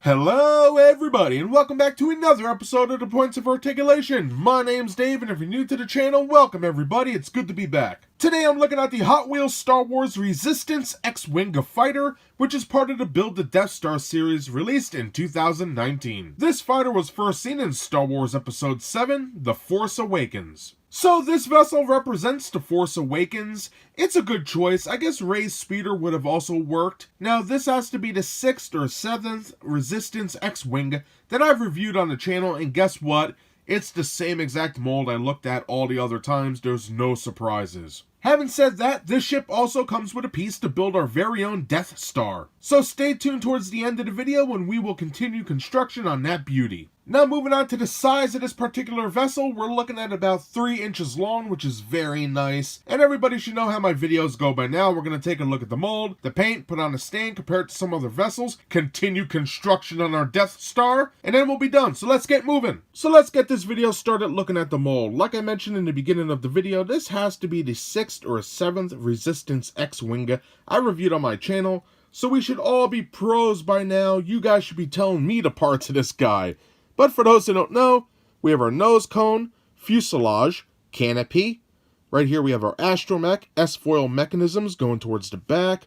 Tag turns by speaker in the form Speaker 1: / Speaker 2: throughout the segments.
Speaker 1: Hello everybody and welcome back to another episode of the Points of Articulation. My name's Dave and if you're new to the channel, welcome everybody, it's good to be back. Today I'm looking at the Hot Wheels Star Wars Resistance X-Wing fighter, which is part of the Build the Death Star series released in 2019. This fighter was first seen in Star Wars Episode 7, The Force Awakens. So this vessel represents The Force Awakens. It's a good choice. I guess Rey's speeder would have also worked. Now this has to be the 6th or 7th Resistance X-Wing that I've reviewed on the channel, and guess what? It's the same exact mold I looked at all the other times. There's no surprises. Having said that, this ship also comes with a piece to build our very own Death Star. So stay tuned towards the end of the video when we will continue construction on that beauty. Now moving on to the size of this particular vessel, we're looking at about 3 inches long, which is very nice. And everybody should know how my videos go by now. We're going to take a look at the mold, the paint, put on a stand, compare it to some other vessels, continue construction on our Death Star, and then we'll be done. So let's get moving. So let's get this video started looking at the mold. Like I mentioned in the beginning of the video, this has to be the 6th or 7th Resistance X-Wing I reviewed on my channel. So we should all be pros by now. You guys should be telling me the parts of this guy. But for those who don't know, we have our nose cone, fuselage, canopy. Right here we have our astromech, S-foil mechanisms going towards the back.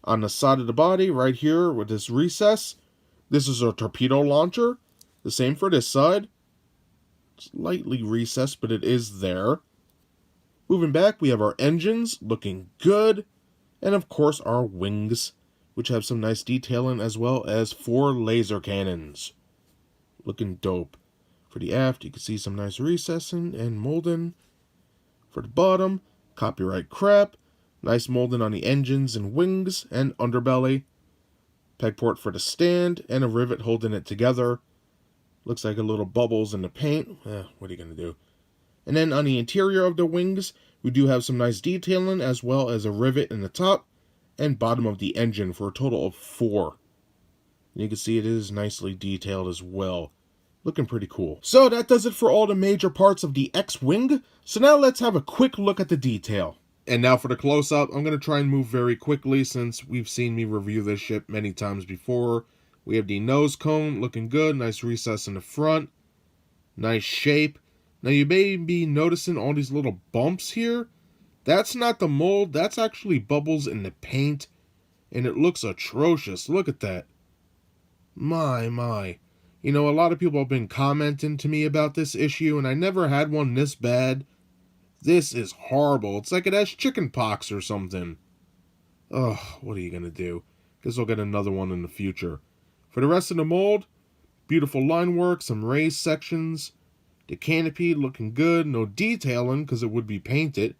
Speaker 1: On the side of the body, right here with this recess, this is our torpedo launcher. The same for this side. Slightly recessed, but it is there. Moving back, we have our engines, looking good. And of course our wings, which have some nice detailing, as well as 4 laser cannons. Looking dope. For the aft, you can see some nice recessing and molding. For the bottom, copyright crap. Nice molding on the engines and wings and underbelly. Peg port for the stand and a rivet holding it together. Looks like a little bubbles in the paint. What are you going to do? And then on the interior of the wings, we do have some nice detailing, as well as a rivet in the top and bottom of the engine for a total of 4. You can see it is nicely detailed as well. Looking pretty cool. So that does it for all the major parts of the X-Wing. So now let's have a quick look at the detail. And now for the close-up, I'm going to try and move very quickly since we've seen me review this ship many times before. We have the nose cone looking good. Nice recess in the front. Nice shape. Now you may be noticing all these little bumps here. That's not the mold. That's actually bubbles in the paint. And it looks atrocious. Look at that. My. You know, a lot of people have been commenting to me about this issue, and I never had one this bad. This is horrible. It's like it has chicken pox or something. Ugh, what are you going to do? Guess I'll get another one in the future. For the rest of the mold, beautiful line work, some raised sections. The canopy looking good. No detailing because it would be painted,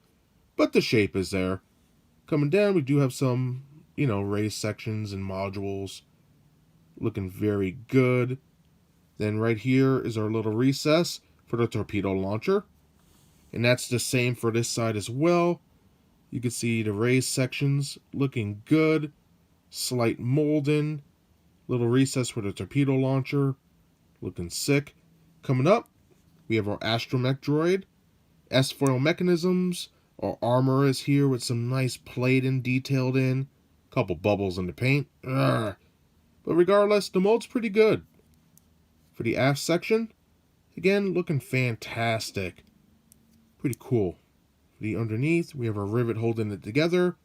Speaker 1: but the shape is there. Coming down, we do have some, raised sections and modules. Looking very good. Then right here is our little recess for the torpedo launcher. And that's the same for this side as well. You can see the raised sections looking good. Slight molding. Little recess for the torpedo launcher. Looking sick. Coming up, we have our astromech droid. S-foil mechanisms. Our armor is here with some nice plating detailed in. Couple bubbles in the paint. But regardless, the mold's pretty good. For the aft section, again, looking fantastic. Pretty cool. For the underneath, we have our rivet holding it together.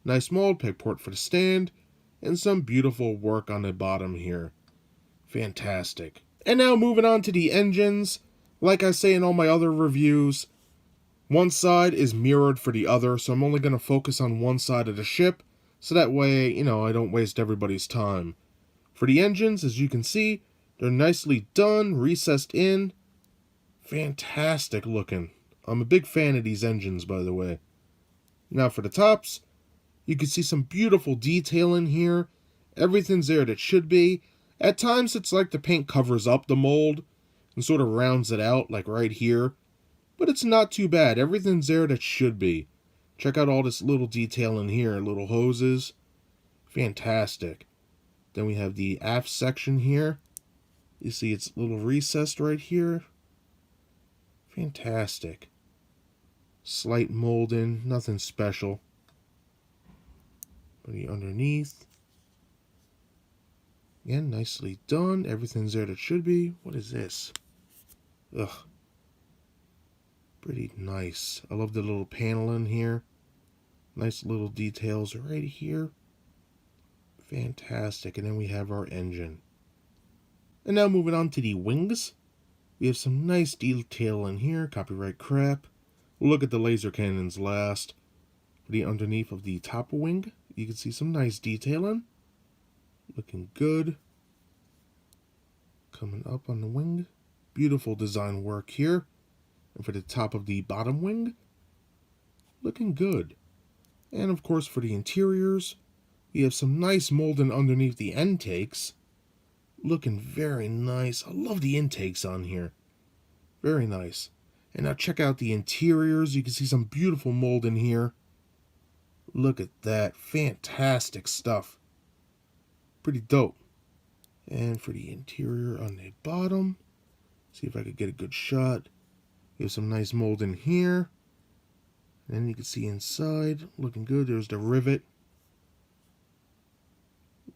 Speaker 1: Nice mold, peg port for the stand, and some beautiful work on the bottom here. Fantastic. And now moving on to the engines. Like I say in all my other reviews, one side is mirrored for the other, so I'm only going to focus on one side of the ship, so that way, I don't waste everybody's time. For the engines, as you can see, they're nicely done, recessed in. Fantastic looking. I'm a big fan of these engines, by the way. Now for the tops, you can see some beautiful detailing here. Everything's there that should be. At times, it's like the paint covers up the mold and sort of rounds it out, like right here. But it's not too bad. Everything's there that should be. Check out all this little detailing here, little hoses. Fantastic. Then we have the aft section here. You see it's a little recessed right here. Fantastic. Slight molding, nothing special. Put it underneath. Again, nicely done. Everything's there that it should be. What is this? Ugh. Pretty nice. I love the little panel in here. Nice little details right here. Fantastic. And then we have our engine. And now moving on to the wings. We have some nice detail in here. Copyright crap. We'll look at the laser cannons last. The underneath of the top wing, you can see some nice detailing. Looking good. Coming up on the wing. Beautiful design work here. And for the top of the bottom wing, looking good. And of course for the interiors, we have some nice molding underneath the intakes. Looking very nice. I love the intakes on here. Very nice. And now check out the interiors. You can see some beautiful mold in here. Look at that. Fantastic stuff. Pretty dope. And for the interior on the bottom, see if I could get a good shot. We have some nice mold in here. And then you can see inside. Looking good. There's the rivet.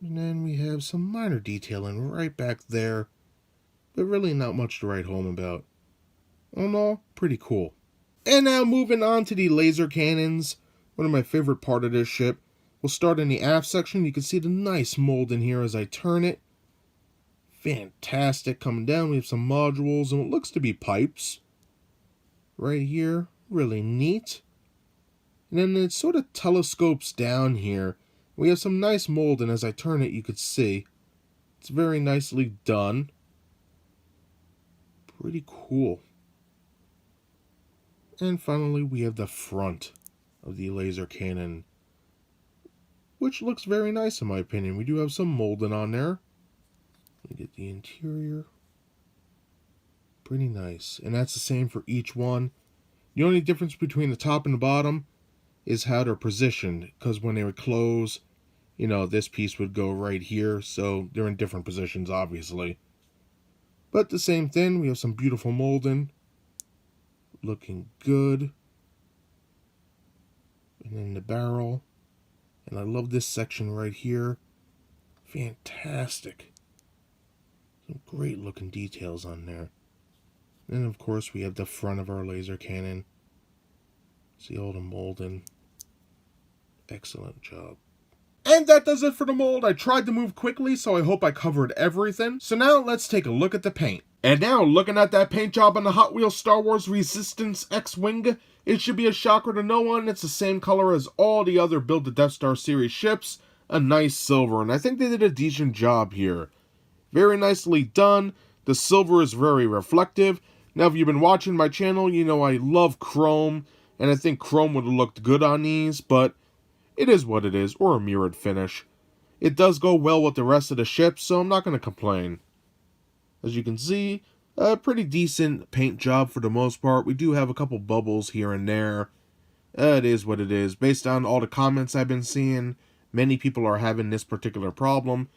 Speaker 1: And then we have some minor detailing right back there. But really not much to write home about. All in all, pretty cool. And now moving on to the laser cannons. One of my favorite part of this ship. We'll start in the aft section. You can see the nice mold in here as I turn it. Fantastic. Coming down, we have some modules and what looks to be pipes. Right here. Really neat. And then it sort of telescopes down here. We have some nice mold, and as I turn it, you could see it's very nicely done. Pretty cool. And finally, we have the front of the laser cannon, which looks very nice in my opinion. We do have some molding on there. Let me get the interior. Pretty nice. And that's the same for each one. The only difference between the top and the bottom is how they're positioned, because when they would close, you know, this piece would go right here, so they're in different positions, obviously. But the same thing, we have some beautiful molding. Looking good. And then the barrel. And I love this section right here. Fantastic. Some great looking details on there. And of course we have the front of our laser cannon. See all the molding. Excellent job. And that does it for the mold. I tried to move quickly, so I hope I covered everything. So now let's take a look at the paint. And now, looking at that paint job on the Hot Wheels Star Wars Resistance X-Wing, it should be a shocker to no one. It's the same color as all the other Build the Death Star series ships, a nice silver, and I think they did a decent job here. Very nicely done. The silver is very reflective. Now, if you've been watching my channel, you know I love chrome, and I think chrome would have looked good on these, but it is what it is, or a mirrored finish. It does go well with the rest of the ship, so I'm not going to complain. As you can see, a pretty decent paint job for the most part. We do have a couple bubbles here and there. It is what it is. Based on all the comments I've been seeing, many people are having this particular problem.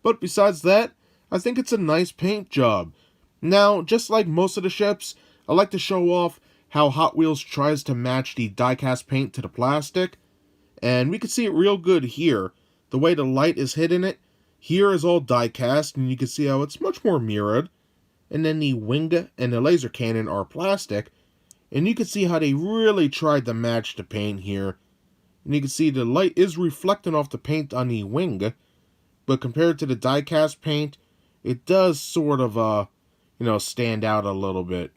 Speaker 1: But besides that, I think it's a nice paint job. Now, just like most of the ships, I like to show off how Hot Wheels tries to match the die-cast paint to the plastic. And we can see it real good here. The way the light is hitting it, here is all die-cast, and you can see how it's much more mirrored. And then the wing and the laser cannon are plastic. And you can see how they really tried to match the paint here. And you can see the light is reflecting off the paint on the wing. But compared to the die-cast paint, it does sort of, stand out a little bit.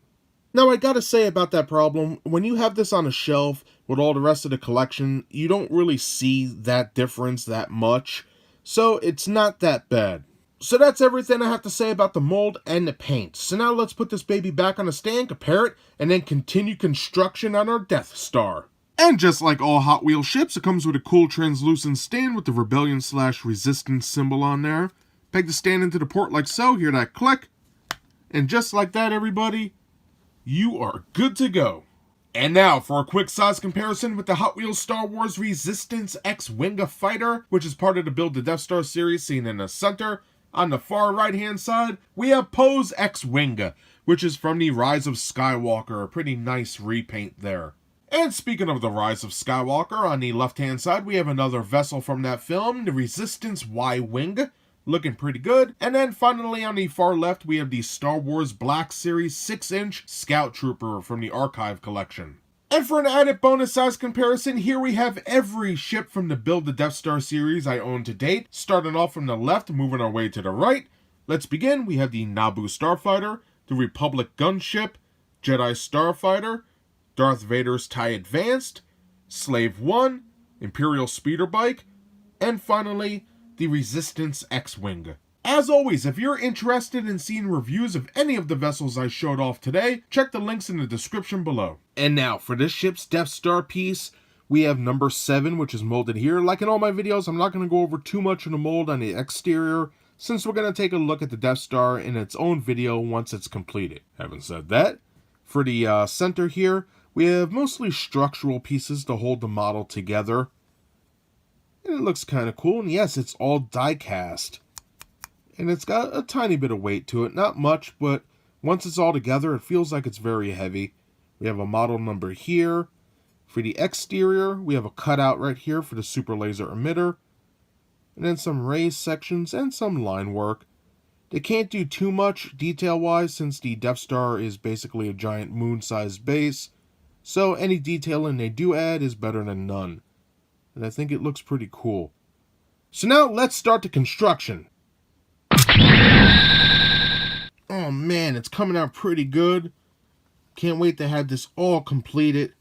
Speaker 1: Now, I gotta say about that problem, when you have this on a shelf with all the rest of the collection, you don't really see that difference that much, so it's not that bad. So that's everything I have to say about the mold and the paint. So now let's put this baby back on a stand, compare it, and then continue construction on our Death Star. And just like all Hot Wheels ships, it comes with a cool translucent stand with the Rebellion/Resistance symbol on there. Peg the stand into the port like so, hear that click, and just like that, everybody, you are good to go. And now for a quick size comparison with the Hot Wheels Star Wars Resistance X-Wing Fighter, which is part of the Build the Death Star series seen in the center. On the far right hand side, we have Poe's X-Wing, which is from the Rise of Skywalker, a pretty nice repaint there. And speaking of the Rise of Skywalker, on the left-hand side, we have another vessel from that film, the Resistance Y-Wing, looking pretty good. And then finally on the far left, we have the Star Wars Black Series 6-inch Scout Trooper from the Archive Collection. And for an added bonus size comparison, here we have every ship from the Build the Death Star series I own to date, starting off from the left, moving our way to the right. Let's begin. We have the Naboo Starfighter, the Republic Gunship, Jedi Starfighter, Darth Vader's TIE Advanced, Slave 1, Imperial Speeder Bike, and finally, the Resistance X-Wing. As always, if you're interested in seeing reviews of any of the vessels I showed off today, check the links in the description below. And now, for this ship's Death Star piece, we have number 7, which is molded here. Like in all my videos, I'm not going to go over too much of the mold on the exterior, since we're going to take a look at the Death Star in its own video once it's completed. Having said that, for the center here, we have mostly structural pieces to hold the model together. And it looks kind of cool, and yes, it's all die-cast. And it's got a tiny bit of weight to it, not much, but once it's all together, it feels like it's very heavy. We have a model number here. For the exterior, we have a cutout right here for the super laser emitter. And then some raised sections and some line work. They can't do too much detail-wise since the Death Star is basically a giant moon-sized base. So any detailing they do add is better than none. And I think it looks pretty cool. So now let's start the construction. Oh man, it's coming out pretty good. Can't wait to have this all completed.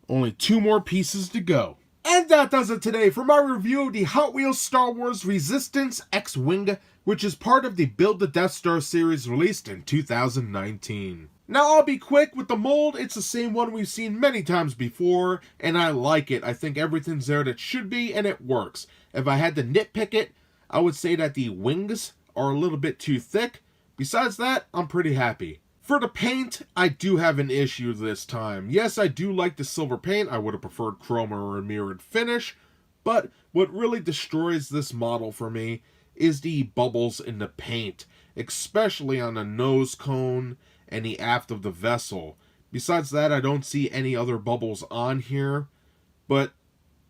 Speaker 1: Only 2 more pieces to go. And that does it today for my review of the Hot Wheels Star Wars Resistance X-Wing, which is part of the Build the Death Star series released in 2019. Now, I'll be quick with the mold. It's the same one we've seen many times before, and I like it. I think everything's there that should be, and it works. If I had to nitpick it, I would say that the wings are a little bit too thick. Besides that, I'm pretty happy. For the paint, I do have an issue this time. Yes, I do like the silver paint. I would have preferred chrome or a mirrored finish, but what really destroys this model for me is the bubbles in the paint, especially on the nose cone and the aft of the vessel. Besides that, I don't see any other bubbles on here, but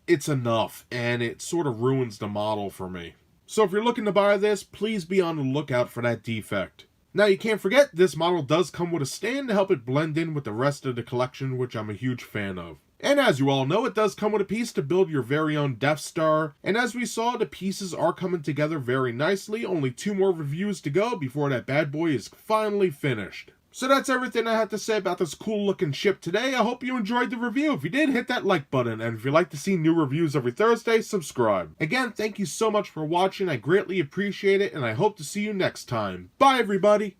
Speaker 1: it's enough, and it sort of ruins the model for me. So if you're looking to buy this, please be on the lookout for that defect. Now, you can't forget, this model does come with a stand to help it blend in with the rest of the collection, which I'm a huge fan of. And as you all know, it does come with a piece to build your very own Death Star. And as we saw, the pieces are coming together very nicely. Only 2 more reviews to go before that bad boy is finally finished. So that's everything I have to say about this cool looking ship today. I hope you enjoyed the review. If you did, hit that like button. And if you'd like to see new reviews every Thursday, subscribe. Again, thank you so much for watching. I greatly appreciate it, and I hope to see you next time. Bye, everybody!